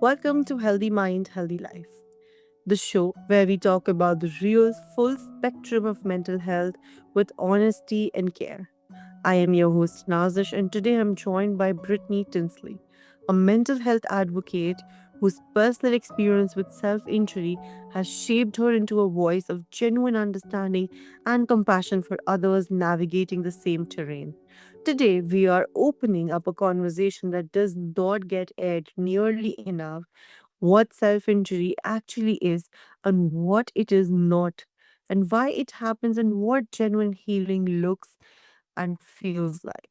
Welcome to Healthy Mind, Healthy Life, the show where we talk about the real, full spectrum of mental health with honesty and care. I am your host, Nazish, and today I'm joined by Brittany Tinsley, a mental health advocate whose personal experience with self injury has shaped her into a voice of genuine understanding and compassion for others navigating the same terrain. Today, we are opening up a conversation that does not get aired nearly enough: what self injury actually is, and what it is not, and why it happens, and what genuine healing looks and feels like.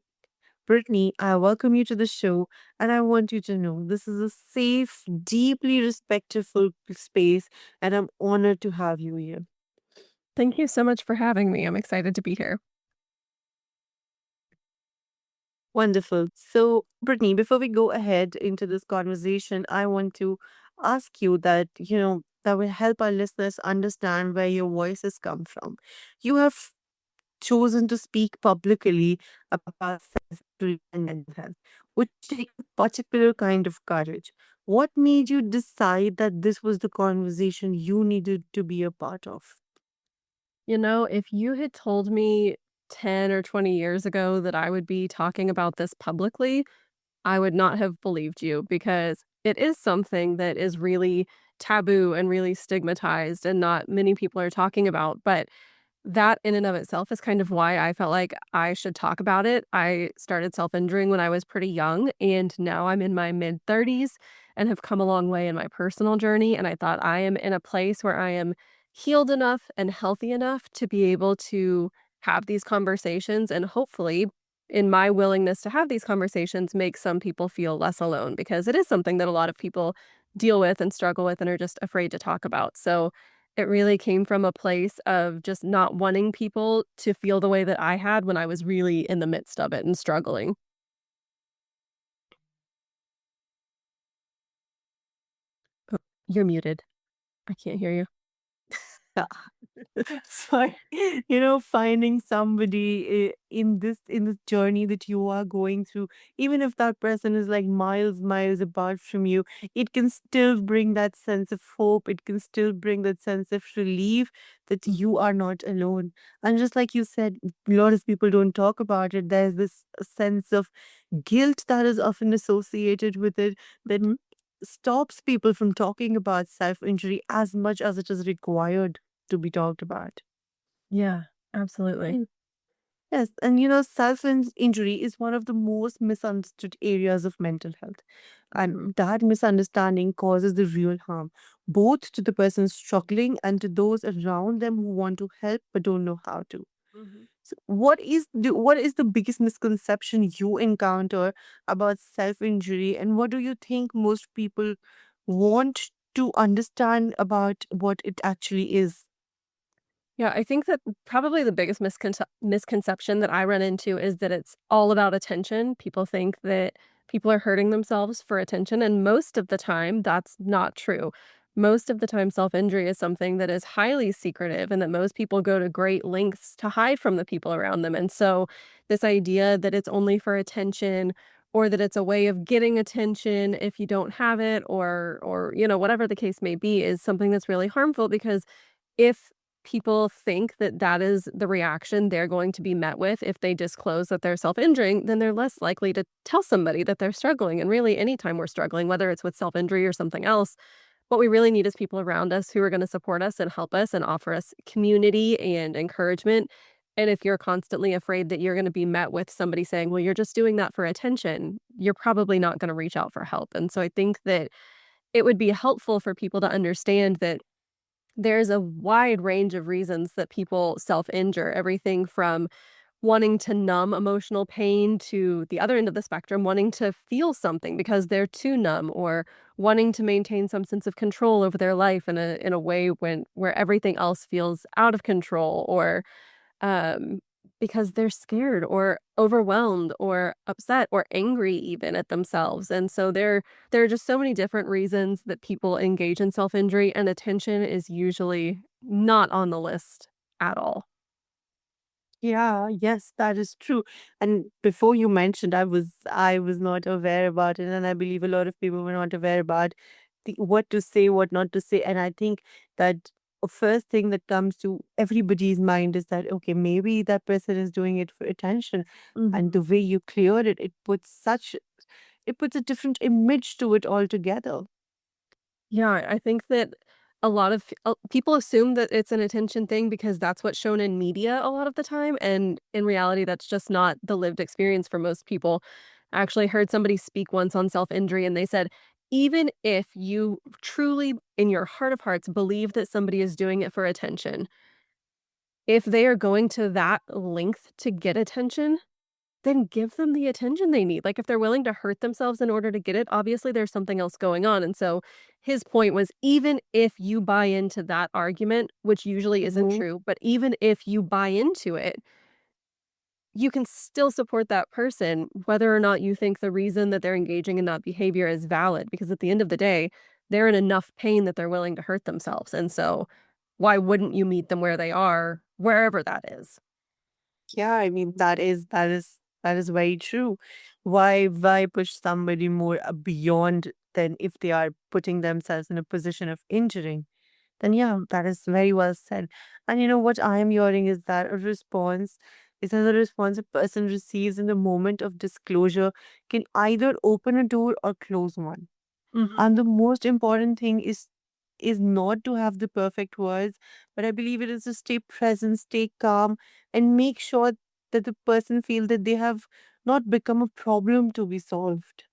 Brittany, I welcome you to the show, and I want you to know this is a safe, deeply respectful space, and I'm honored to have you here. Thank you so much for having me. I'm excited to be here. Wonderful. So, Brittany, before we go ahead into this conversation, I want to ask you that will help our listeners understand where your voices come from. You have chosen to speak publicly about self and mental health, which takes a particular kind of courage. What made you decide that this was the conversation you needed to be a part of? If you had told me 10 or 20 years ago that I would be talking about this publicly, I would not have believed you because it is something that is really taboo and really stigmatized and not many people are talking about. But that in and of itself is kind of why I felt like I should talk about it. I started self-injuring when I was pretty young, and now I'm in my mid-30s and have come a long way in my personal journey, and I thought I am in a place where I am healed enough and healthy enough to be able to have these conversations and hopefully in my willingness to have these conversations make some people feel less alone because it is something that a lot of people deal with and struggle with and are just afraid to talk about. So it really came from a place of just not wanting people to feel the way that I had when I was really in the midst of it and struggling. Oh, you're muted. I can't hear you. So, finding somebody in this journey that you are going through, even if that person is like miles apart from you, it can still bring that sense of hope. It can still bring that sense of relief that you are not alone. And just like you said, a lot of people don't talk about it. There's this sense of guilt that is often associated with it that Mhm. stops people from talking about self injury as much as it is required to be talked about. Yeah, absolutely. Mm. Yes, and self injury is one of the most misunderstood areas of mental health. And Mhm. that misunderstanding causes the real harm, both to the person struggling and to those around them who want to help but don't know how to. Mhm. So what is the biggest misconception you encounter about self injury, and what do you think most people want to understand about what it actually is? Yeah, I think that probably the biggest misconception that I run into is that it's all about attention. People think that people are hurting themselves for attention, and most of the time, that's not true. Most of the time, self injury is something that is highly secretive and that most people go to great lengths to hide from the people around them. And so, this idea that it's only for attention or that it's a way of getting attention if you don't have it or whatever the case may be is something that's really harmful because if people think that that is the reaction they're going to be met with if they disclose that they're self-injuring, then they're less likely to tell somebody that they're struggling. And really, anytime we're struggling, whether it's with self-injury or something else, what we really need is people around us who are going to support us and help us and offer us community and encouragement. And if you're constantly afraid that you're going to be met with somebody saying, well, you're just doing that for attention, you're probably not going to reach out for help. And so I think that it would be helpful for people to understand that there's a wide range of reasons that people self-injure, everything from wanting to numb emotional pain to the other end of the spectrum, wanting to feel something because they're too numb or wanting to maintain some sense of control over their life in a way where everything else feels out of control or um, because they're scared or overwhelmed or upset or angry even at themselves. And so there are just so many different reasons that people engage in self-injury, and attention is usually not on the list at all. Yeah, yes, that is true. And before you mentioned, I was not aware about it, and I believe a lot of people were not aware about what to say, what not to say. And I think that a first thing that comes to everybody's mind is that, okay, maybe that person is doing it for attention. And Mhm. the way you cleared it, it puts a different image to it altogether. Yeah, I think that a lot of people assume that it's an attention thing because that's what's shown in media a lot of the time, and in reality, that's just not the lived experience for most people. I actually heard somebody speak once on self-injury, and they said, "Even if you truly, in your heart of hearts, believe that somebody is doing it for attention, if they are going to that length to get attention, then give them the attention they need. Like, if they're willing to hurt themselves in order to get it, obviously there's something else going on, and so his point was even if you buy into that argument, which usually isn't Mhm. true, but even if you buy into it, you can still support that person whether or not you think the reason that they're engaging in that behavior is valid, because at the end of the day, they're in enough pain that they're willing to hurt themselves, and so why wouldn't you meet them where they are, wherever that is? Yeah, I mean that is very true. Why push somebody more beyond than if they are putting themselves in a position of injuring? Then yeah, that is very well said. And you know what I am hearing is that a response is that the response a person receives in the moment of disclosure can either open a door or close one. Mhm. And the most important thing is not to have the perfect words, but I believe it is to stay present, stay calm, and make sure that the person feel that they have not become a problem to be solved.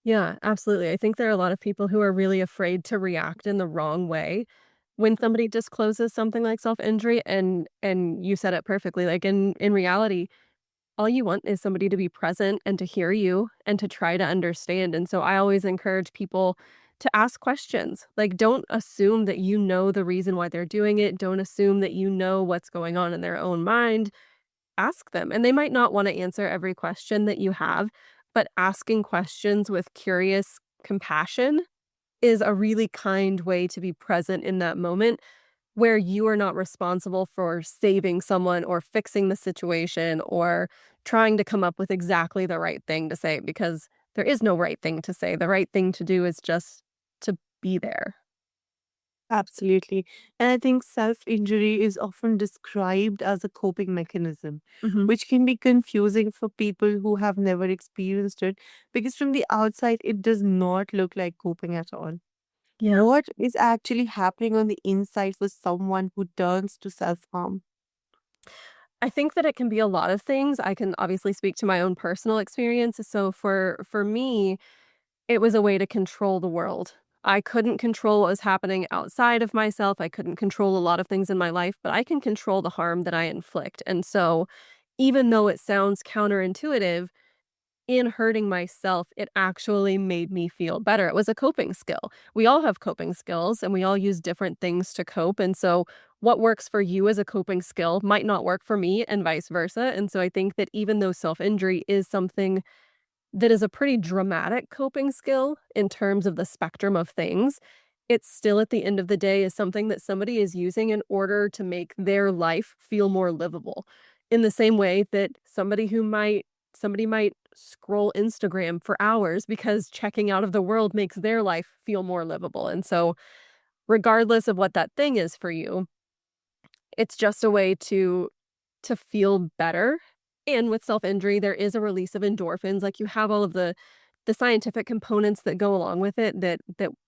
Yeah, absolutely. I think there are a lot of people who are really afraid to react in the wrong way when somebody discloses something like self-injury, and you said it perfectly. Like, in reality, all you want is somebody to be present and to hear you and to try to understand, and so I always encourage people to ask questions. Like, don't assume that you know the reason why they're doing it. Don't assume that you know what's going on in their own mind. Ask them, and they might not wanna answer every question that you have, but asking questions with curious compassion is a really kind way to be present in that moment where you are not responsible for saving someone or fixing the situation or trying to come up with exactly the right thing to say, because there is no right thing to say. The right thing to do is just to be there. Absolutely. And I think self injury is often described as a coping mechanism, Mhm. which can be confusing for people who have never experienced it because from the outside, it does not look like coping at all. Yeah. What is actually happening on the inside for someone who turns to self harm? I think that it can be a lot of things. I can obviously speak to my own personal experience. So for me, it was a way to control the world. I couldn't control what was happening outside of myself. I couldn't control a lot of things in my life, but I can control the harm that I inflict. And so, even though it sounds counterintuitive, in hurting myself, it actually made me feel better. It was a coping skill. We all have coping skills and we all use different things to cope. And so, what works for you as a coping skill might not work for me, and vice versa. And so, I think that even though self injury is something that is a pretty dramatic coping skill in terms of the spectrum of things, it's still at the end of the day is something that somebody is using in order to make their life feel more livable. In the same way that somebody might scroll Instagram for hours because checking out of the world makes their life feel more livable. And so regardless of what that thing is for you, it's just a way to feel better. And with self-injury, there is a release of endorphins, like, you have all of the scientific components that go along with it that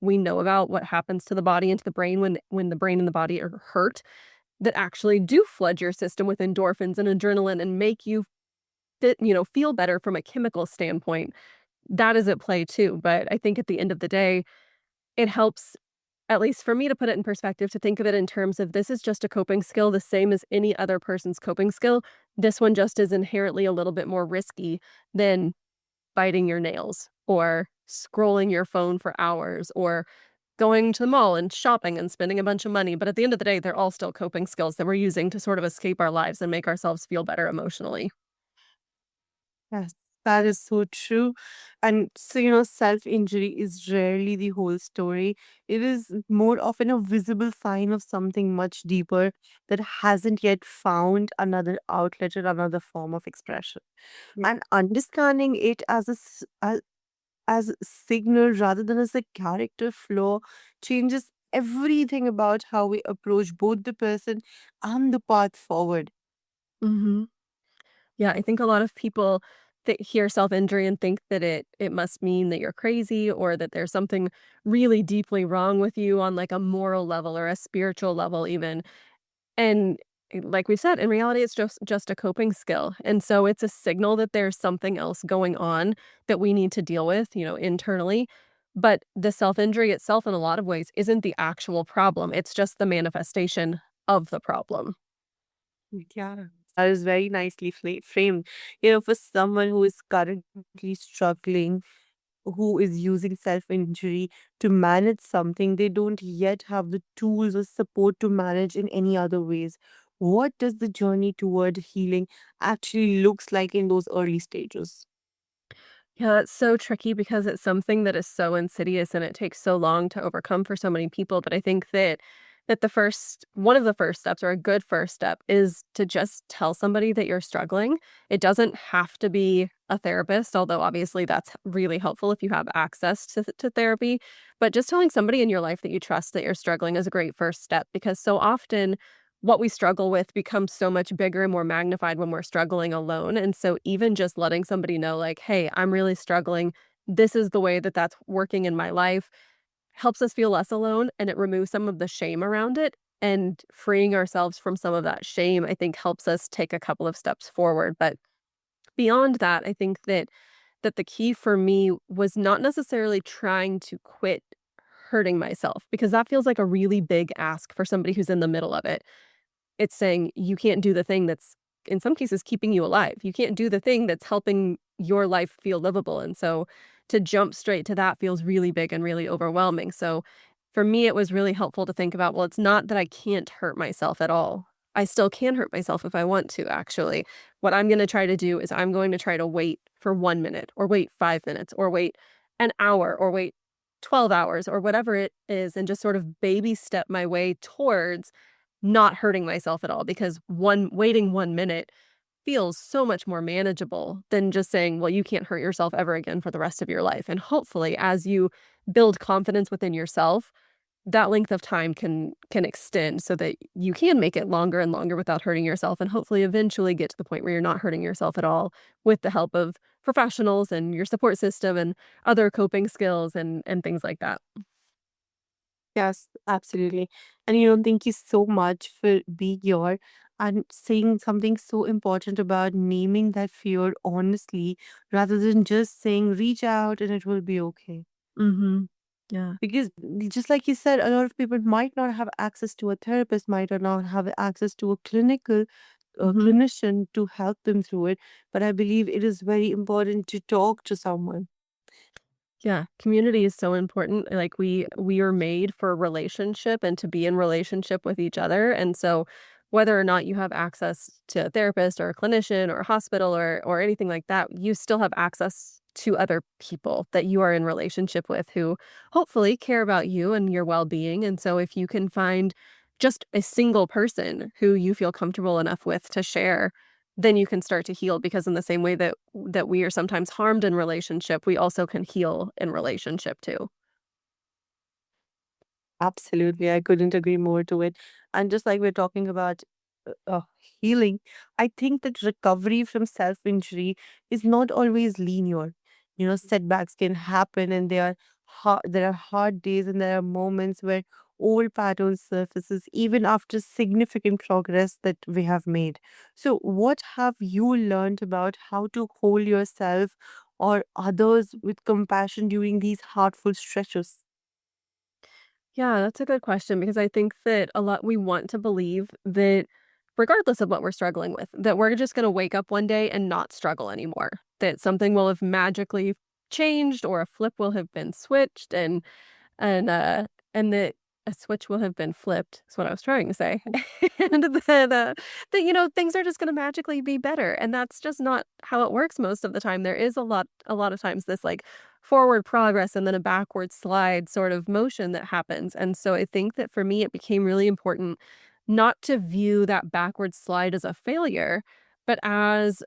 we know about what happens to the body and to the brain when the brain and the body are hurt, that actually do flood your system with endorphins and adrenaline and make you feel better from a chemical standpoint. That is at play too, but I think at the end of the day, it helps, at least for me, to put it in perspective, to think of it in terms of this is just a coping skill the same as any other person's coping skill. This one just is inherently a little bit more risky than biting your nails or scrolling your phone for hours or going to the mall and shopping and spending a bunch of money. But at the end of the day, they're all still coping skills that we're using to sort of escape our lives and make ourselves feel better emotionally. Yes, that is so true. And so, self injury is rarely the whole story. It is more often a visible sign of something much deeper that hasn't yet found another outlet or another form of expression. And understanding it as a signal rather than as a character flaw changes everything about how we approach both the person and the path forward. Mhm. Yeah, I think a lot of people that hear self-injury and think that it must mean that you're crazy or that there's something really deeply wrong with you on, like, a moral level or a spiritual level even. And, like we said, in reality, it's just a coping skill, and so it's a signal that there's something else going on that we need to deal with, internally, but the self-injury itself, in a lot of ways, isn't the actual problem, it's just the manifestation of the problem. Yeah. That is very nicely framed. For someone who is currently struggling, who is using self injury to manage something they don't yet have the tools or support to manage in any other ways. What does the journey toward healing actually looks like in those early stages? Yeah, it's so tricky because it's something that is so insidious and it takes so long to overcome for so many people, but I think that the first one of the first steps or a good first step is to just tell somebody that you're struggling. It doesn't have to be a therapist, although obviously that's really helpful if you have access to therapy, but just telling somebody in your life that you trust that you're struggling is a great first step because so often what we struggle with becomes so much bigger and more magnified when we're struggling alone. And so, even just letting somebody know, like, hey, I'm really struggling. This is the way that that's working in my life helps us feel less alone and it removes some of the shame around it. And freeing ourselves from some of that shame, I think, helps us take a couple of steps forward. But beyond that, I think that the key for me was not necessarily trying to quit hurting myself because that feels like a really big ask for somebody who's in the middle of it. It's saying you can't do the thing that's, in some cases, keeping you alive. You can't do the thing that's helping your life feel livable, and so to jump straight to that feels really big and really overwhelming. So for me, it was really helpful to think about, well, it's not that I can't hurt myself at all. I still can hurt myself if I want to, actually. What I'm gonna try to do is I'm going to try to wait for 1 minute or wait 5 minutes or wait an hour or wait 12 hours or whatever it is and just sort of baby step my way towards not hurting myself at all because one waiting 1 minute feels so much more manageable than just saying, "Well, you can't hurt yourself ever again for the rest of your life." And hopefully, as you build confidence within yourself, that length of time can extend so that you can make it longer and longer without hurting yourself and hopefully eventually get to the point where you're not hurting yourself at all with the help of professionals and your support system and other coping skills and things like that. Yes, absolutely. And thank you so much for being here and saying something so important about naming that fear honestly rather than just saying reach out and it will be okay. Mhm. Yeah. Because just like you said, a lot of people might not have access to a therapist, might not have access to a clinical Mhm. clinician to help them through it. But I believe it is very important to talk to someone. Yeah, community is so important. Like we are made for relationship and to be in relationship with each other. And so whether or not you have access to a therapist or a clinician or a hospital or anything like that, you still have access to other people that you are in relationship with who hopefully care about you and your well-being. And so if you can find just a single person who you feel comfortable enough with to share, then you can start to heal because in the same way that we are sometimes harmed in relationship, we also can heal in relationship too. Absolutely, I couldn't agree more to it. And just like we're talking about healing, I think that recovery from self injury is not always linear. Setbacks can happen, and there are hard days, and there are moments where old patterns surfaces even after significant progress that we have made. So, what have you learned about how to hold yourself or others with compassion during these heartful stretches? Yeah, that's a good question because I think that a lot we want to believe that regardless of what we're struggling with, that we're just going to wake up one day and not struggle anymore. That something will have magically changed or a flip will have been switched and, and that a switch will have been flipped is what I was trying to say. And that things are just gonna magically be better, and that's just not how it works most of the time. There is a lot of times this, like, forward progress and then a backward slide sort of motion that happens, and so I think that for me, it became really important not to view that backward slide as a failure, but as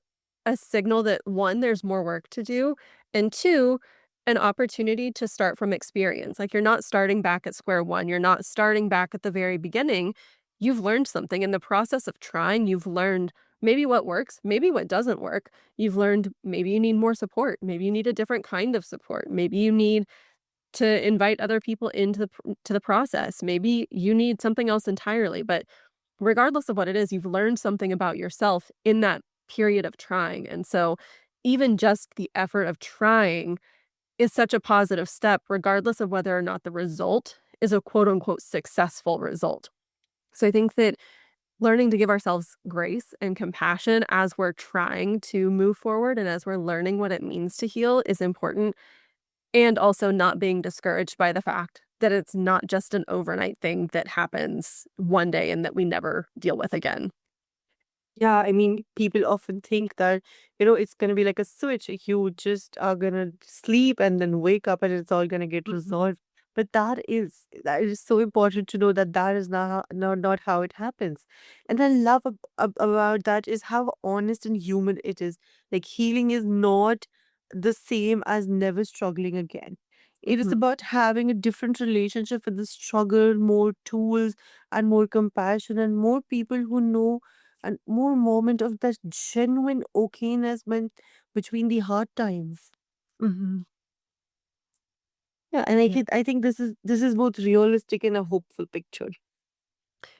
a signal that, 1, there's more work to do, and 2, an opportunity to start from experience. Like, you're not starting back at square one. You're not starting back at the very beginning. You've learned something in the process of trying. You've learned maybe what works, maybe what doesn't work. You've learned maybe you need more support. Maybe you need a different kind of support. Maybe you need to invite other people into to the process. Maybe you need something else entirely. But regardless of what it is, you've learned something about yourself in that period of trying. And so even just the effort of trying is such a positive step, regardless of whether or not the result is a quote unquote successful result. So I think that learning to give ourselves grace and compassion as we're trying to move forward and as we're learning what it means to heal is important. And also not being discouraged by the fact that it's not just an overnight thing that happens one day and that we never deal with again. Yeah, I mean, people often think that, it's going to be like a switch. You just are going to sleep and then wake up and it's all going to get resolved. But that is so important to know that that is not how it happens. And I love about that is how honest and human it is. Like healing is not the same as never struggling again. It is Mhm. about having a different relationship with the struggle, more tools and more compassion and more people who know and more moment of that genuine okayness between the hard times. Mhm. Yeah, and I Yeah. think I think this is both realistic and a hopeful picture.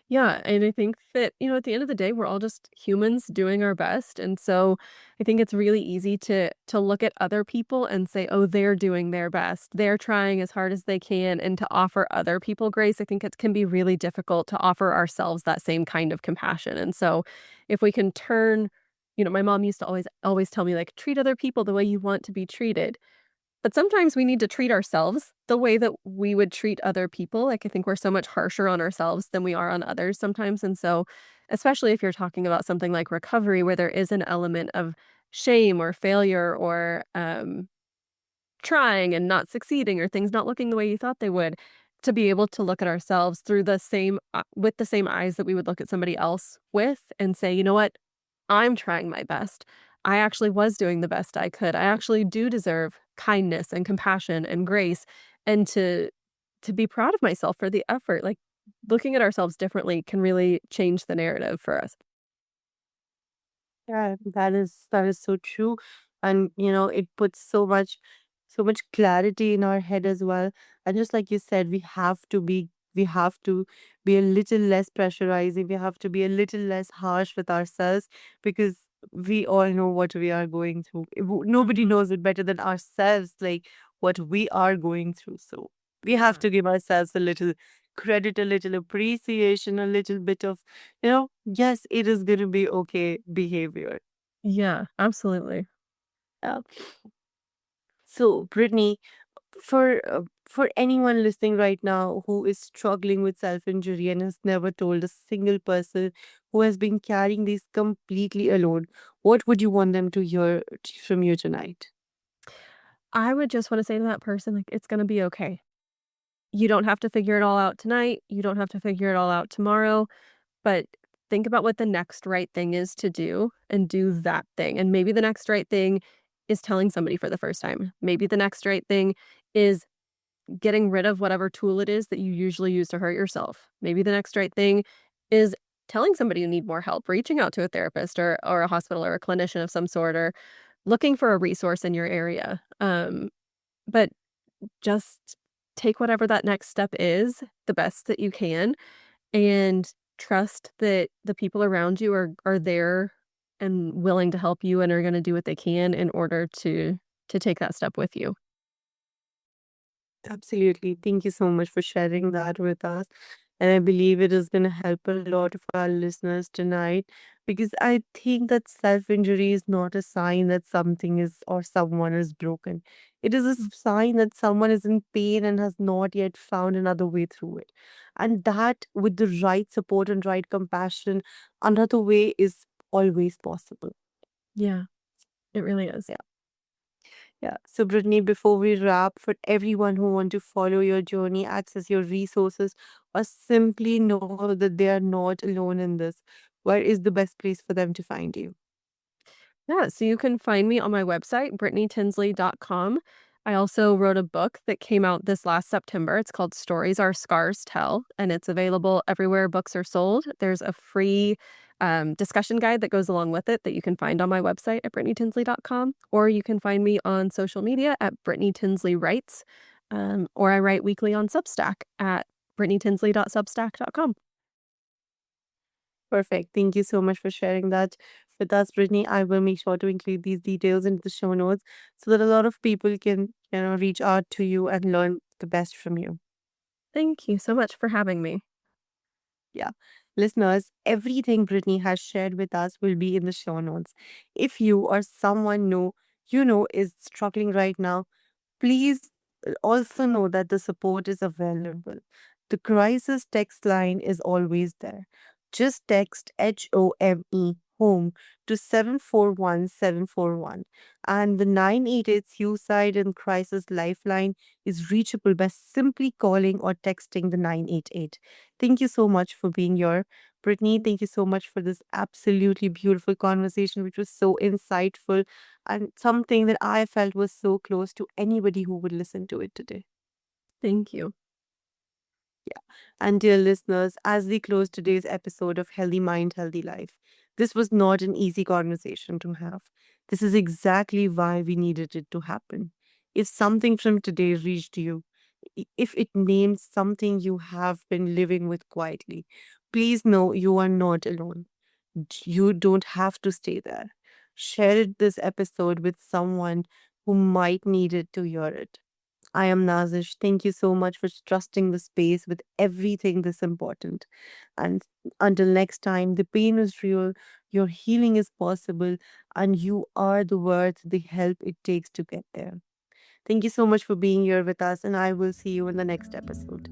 Yeah, and I think that, at the end of the day, we're all just humans doing our best, and so I think it's really easy to look at other people and say, "Oh, they're doing their best. They're trying as hard as they can," and to offer other people grace, I think it can be really difficult to offer ourselves that same kind of compassion, and so if we can turn my mom used to always tell me, like, "Treat other people the way you want to be treated." But sometimes we need to treat ourselves the way that we would treat other people. Like, I think we're so much harsher on ourselves than we are on others sometimes. And so, especially if you're talking about something like recovery, where there is an element of shame or failure or trying and not succeeding or things not looking the way you thought they would, to be able to look at ourselves through the same with the same eyes that we would look at somebody else with and say, you know what? I'm trying my best. I actually was doing the best I could. I actually do deserve kindness and compassion and grace and to be proud of myself for the effort. Like looking at ourselves differently can really change the narrative for us. Yeah, that is so true. And it puts so much clarity in our head as well. And just like you said, we have to be a little less pressurizing. We have to be a little less harsh with ourselves because we all know what we are going through. Nobody knows it better than ourselves, like what we are going through. So we have Yeah. to give ourselves a little credit, a little appreciation, a little bit of yes, it is going to be okay behavior. Yeah, absolutely. Uh, so, Brittany, for anyone listening right now who is struggling with self-injury and has never told a single person who has been carrying this completely alone, what would you want them to hear from you tonight? I would just want to say to that person, like, it's going to be okay. You don't have to figure it all out tonight. You don't have to figure it all out tomorrow. But think about what the next right thing is to do and do that thing. And maybe the next right thing is telling somebody for the first time. Maybe the next right thing is getting rid of whatever tool it is that you usually use to hurt yourself. Maybe the next right thing is telling somebody you need more help, reaching out to a therapist or a hospital or a clinician of some sort, or looking for a resource in your area. But just take whatever that next step is, the best that you can, and trust that the people around you are there and willing to help you and are gonna do what they can in order to take that step with you. Absolutely. Thank you so much for sharing that with us. And I believe it is going to help a lot of our listeners tonight because I think that self injury is not a sign that something is or someone is broken. It is a Mm. sign that someone is in pain and has not yet found another way through it. And that, with the right support and right compassion, another way is always possible. Yeah, it really is. Yeah. So, Brittany, before we wrap, for everyone who want to follow your journey, access your resources, or simply know that they are not alone in this, where is the best place for them to find you? Yeah, so you can find me on my website, brittanytinsley.com. I also wrote a book that came out this last September. It's called Stories Our Scars Tell, and it's available everywhere books are sold. There's a free discussion guide that goes along with it that you can find on my website at brittanytinsley.com, or you can find me on social media at Brittany Tinsley Writes, or I write weekly on Substack at brittanytinsley.substack.com. Perfect. Thank you so much for sharing that with us, Brittany. I will make sure to include these details into the show notes so that a lot of people can, reach out to you and learn the best from you. Thank you so much for having me. Yeah. Listeners, everything Brittany has shared with us will be in the show notes. If you or someone is struggling right now, please also know that the support is available. The crisis text line is always there. Just text HOME to 741 and the 988 Suicide and Crisis Lifeline is reachable by simply calling or texting the 988. Thank you so much for being here. Brittany, thank you so much for this absolutely beautiful conversation, which was so insightful and something that I felt was so close to anybody who would listen to it today. Thank you. Yeah. And dear listeners, as we close today's episode of Healthy Mind, Healthy Life, this was not an easy conversation to have. This is exactly why we needed it to happen. If something from today reached you, if it named something you have been living with quietly, please know you are not alone. You don't have to stay there. Share this episode with someone who might need it to hear it. I am Nazish. Thank you so much for trusting the space with everything this important. And until next time, the pain is real, your healing is possible, and you are the worth the help it takes to get there. Thank you so much for being here with us, and I will see you in the next episode.